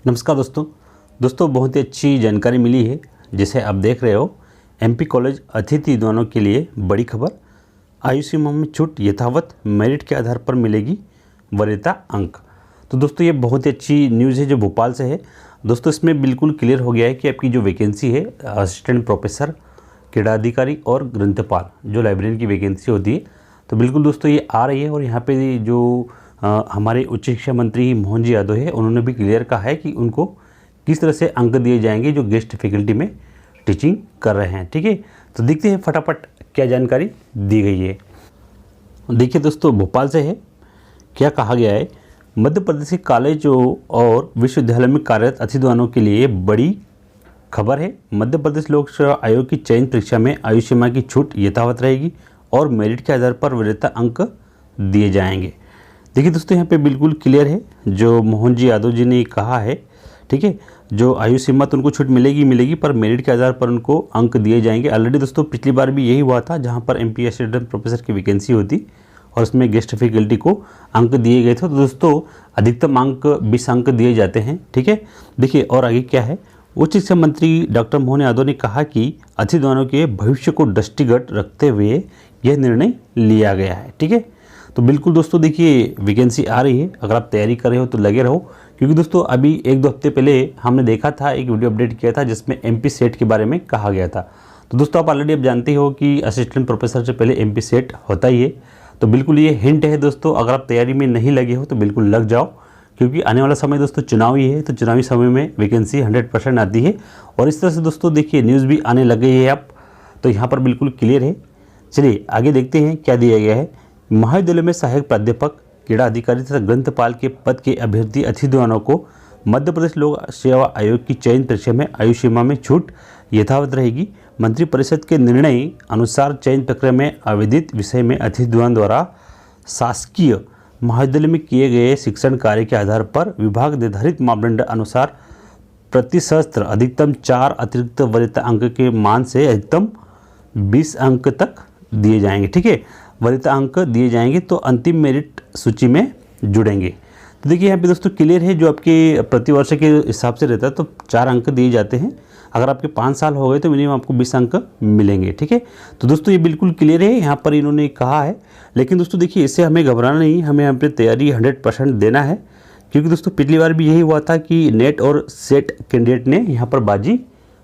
नमस्कार दोस्तों बहुत ही अच्छी जानकारी मिली है जिसे आप देख रहे हो। एमपी कॉलेज अतिथि विद्वानों के लिए बड़ी खबर। आयु सीमा में छूट यथावत, मेरिट के आधार पर मिलेगी वरीयता अंक। तो दोस्तों ये बहुत ही अच्छी न्यूज़ है जो भोपाल से है। दोस्तों इसमें बिल्कुल क्लियर हो गया है कि आपकी जो वैकेंसी है असिस्टेंट प्रोफेसर, क्रीड़ा अधिकारी और ग्रंथपाल, जो लाइब्रेरियन की वैकेंसी होती है, तो बिल्कुल दोस्तों ये आ रही है। और यहाँ पे जो हमारे उच्च शिक्षा मंत्री मोहन जी यादव है, उन्होंने भी क्लियर कहा है कि उनको किस तरह से अंक दिए जाएंगे जो गेस्ट फैकल्टी में टीचिंग कर रहे हैं। ठीक है, तो देखते हैं फटाफट क्या जानकारी दी गई है। देखिए दोस्तों, भोपाल से है, क्या कहा गया है। मध्य प्रदेश के कॉलेजों और विश्वविद्यालय में कार्यरत अतिथि विद्वानों के लिए बड़ी खबर है। मध्य प्रदेश लोक सेवा आयोग की चयन परीक्षा में आयु सीमा की छूट यथावत रहेगी और मेरिट के आधार पर वरीयता अंक दिए जाएंगे। देखिए दोस्तों, यहाँ पे बिल्कुल क्लियर है जो मोहन जी यादव जी ने कहा है। ठीक है, जो आयु सीमा तो उनको छूट मिलेगी, पर मेरिट के आधार पर उनको अंक दिए जाएंगे। ऑलरेडी दोस्तों पिछली बार भी यही हुआ था, जहाँ पर एमपी असिस्टेंट प्रोफेसर की वैकेंसी होती और उसमें गेस्ट फैकल्टी को अंक दिए गए थे। तो दोस्तों अधिकतम अंक 20 अंक दिए जाते हैं। ठीक है, देखिए और आगे क्या है। उच्च शिक्षा मंत्री डॉक्टर मोहन यादव ने कहा कि अतिथि विद्वानों के भविष्य को दृष्टिगत रखते हुए यह निर्णय लिया गया है। ठीक है, तो बिल्कुल दोस्तों देखिए वैकेंसी आ रही है, अगर आप तैयारी कर रहे हो तो लगे रहो, क्योंकि दोस्तों अभी 1-2 हफ्ते पहले हमने देखा था, एक वीडियो अपडेट किया था जिसमें एमपी सेट के बारे में कहा गया था। तो दोस्तों आप ऑलरेडी अब जानते हो कि असिस्टेंट प्रोफेसर से पहले एमपी सेट होता ही है। तो बिल्कुल ये हिंट है दोस्तों, अगर आप तैयारी में नहीं लगे हो तो बिल्कुल लग जाओ, क्योंकि आने वाला समय दोस्तों चुनावी है, तो चुनावी समय में वैकेंसी 100% आती है। और इस तरह से दोस्तों देखिए न्यूज़ भी आने लग गई है अब, तो यहाँ पर बिल्कुल क्लियर है। चलिए आगे देखते हैं क्या दिया गया है। महाविद्यालय में सहायक प्राध्यापक, क्रीड़ा अधिकारी तथा ग्रंथपाल के पद के अभ्यर्थी अतिथि विद्वानों को मध्य प्रदेश लोक सेवा आयोग की चयन परीक्षा में आयु सीमा में छूट यथावत रहेगी। मंत्रिपरिषद के निर्णय अनुसार चयन प्रक्रिया में आवेदित विषय में अतिथि विद्वान द्वारा शासकीय महाविद्यालय में किए गए शिक्षण कार्य के आधार पर विभाग निर्धारित मापदंड अनुसार प्रति सत्र अधिकतम 4 अतिरिक्त वरीयता अंक के मान से अधिकतम 20 अंक तक दिए जाएंगे। ठीक है, वरीयता अंक दिए जाएंगे तो अंतिम मेरिट सूची में जुड़ेंगे। तो देखिए यहाँ पे दोस्तों क्लियर है, जो आपके प्रतिवर्ष के हिसाब से रहता है तो 4 अंक दिए जाते हैं। अगर आपके 5 साल हो गए तो मिनिमम आपको 20 अंक मिलेंगे। ठीक है, तो दोस्तों ये बिल्कुल क्लियर है, यहाँ पर इन्होंने कहा है। लेकिन दोस्तों देखिए इससे हमें घबराना नहीं, हमें यहाँ पर तैयारी 100% देना है, क्योंकि दोस्तों पिछली बार भी यही हुआ था कि नेट और सेट कैंडिडेट ने यहाँ पर बाजी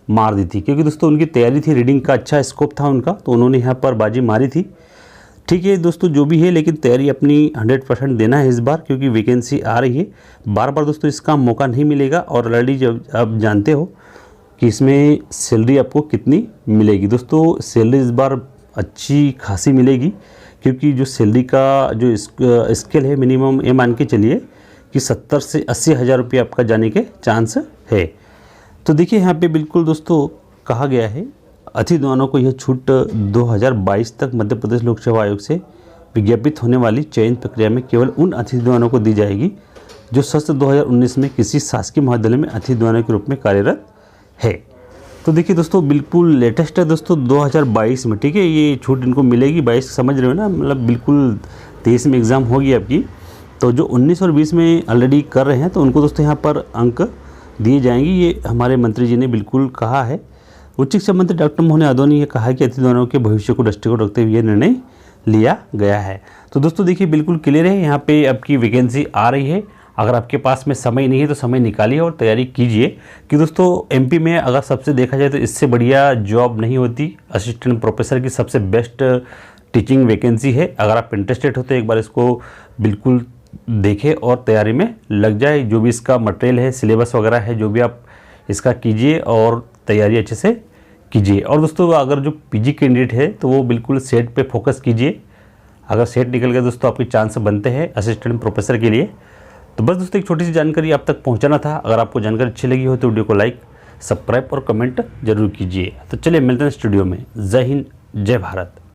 मार दी थी, क्योंकि दोस्तों उनकी तैयारी थी, रीडिंग का अच्छा स्कोप था उनका, तो उन्होंने यहाँ पर बाजी मारी थी। ठीक है दोस्तों, जो भी है, लेकिन तैयारी अपनी 100% देना है इस बार, क्योंकि वैकेंसी आ रही है। बार बार दोस्तों इसका मौका नहीं मिलेगा। और ऑलरेडी जब आप जानते हो कि इसमें सैलरी आपको कितनी मिलेगी। दोस्तों सैलरी इस बार अच्छी खासी मिलेगी, क्योंकि जो सैलरी का जो स्केल है मिनिमम ये मान के चलिए कि 70 से 80 हज़ार रुपये आपका जाने के चांस है। तो देखिए यहाँ पे बिल्कुल दोस्तों कहा गया है अतिथि विद्वानों को यह छूट 2022 तक मध्य प्रदेश लोक सेवा आयोग से विज्ञापित होने वाली चयन प्रक्रिया में केवल उन अतिथि विद्वानों को दी जाएगी जो सत्र 2019 में किसी शासकीय महाविद्यालय में अतिथि विद्वान के रूप में कार्यरत है। तो देखिए दोस्तों बिल्कुल लेटेस्ट है दोस्तों 2022 में। ठीक है, ये छूट इनको मिलेगी। 22 समझ रहे हो ना, मतलब बिल्कुल 23 में एग्ज़ाम होगी आपकी, तो जो 19 और 20 में ऑलरेडी कर रहे हैं तो उनको दोस्तों यहाँ पर अंक दिए जाएंगे। ये हमारे मंत्री जी ने बिल्कुल कहा है। उच्च शिक्षा मंत्री डॉक्टर मोहन यादव ने यह कहा है कि अतिथि विद्वानों के भविष्य को दृष्टिकोण रखते हुए यह निर्णय लिया गया है। तो दोस्तों देखिए बिल्कुल क्लियर है, यहाँ पे आपकी वैकेंसी आ रही है। अगर आपके पास में समय नहीं है तो समय निकालिए और तैयारी कीजिए, कि दोस्तों एमपी में अगर सबसे देखा जाए तो इससे बढ़िया जॉब नहीं होती। असिस्टेंट प्रोफेसर की सबसे बेस्ट टीचिंग वैकेंसी है। अगर आप इंटरेस्टेड हो तो एक बार इसको बिल्कुल देखें और तैयारी में लग जाए। जो भी इसका मटेरियल है, सिलेबस वगैरह है, जो भी आप इसका कीजिए और तैयारी अच्छे से कीजिए। और दोस्तों अगर जो पीजी कैंडिडेट है तो वो बिल्कुल सेट पे फोकस कीजिए। अगर सेट निकल गया दोस्तों आपके चांस बनते हैं असिस्टेंट प्रोफेसर के लिए। तो बस दोस्तों एक छोटी सी जानकारी आप तक पहुंचाना था। अगर आपको जानकारी अच्छी लगी हो तो वीडियो को लाइक, सब्सक्राइब और कमेंट जरूर कीजिए। तो चलिए मिलते हैं स्टूडियो में। जय हिंद, जय भारत।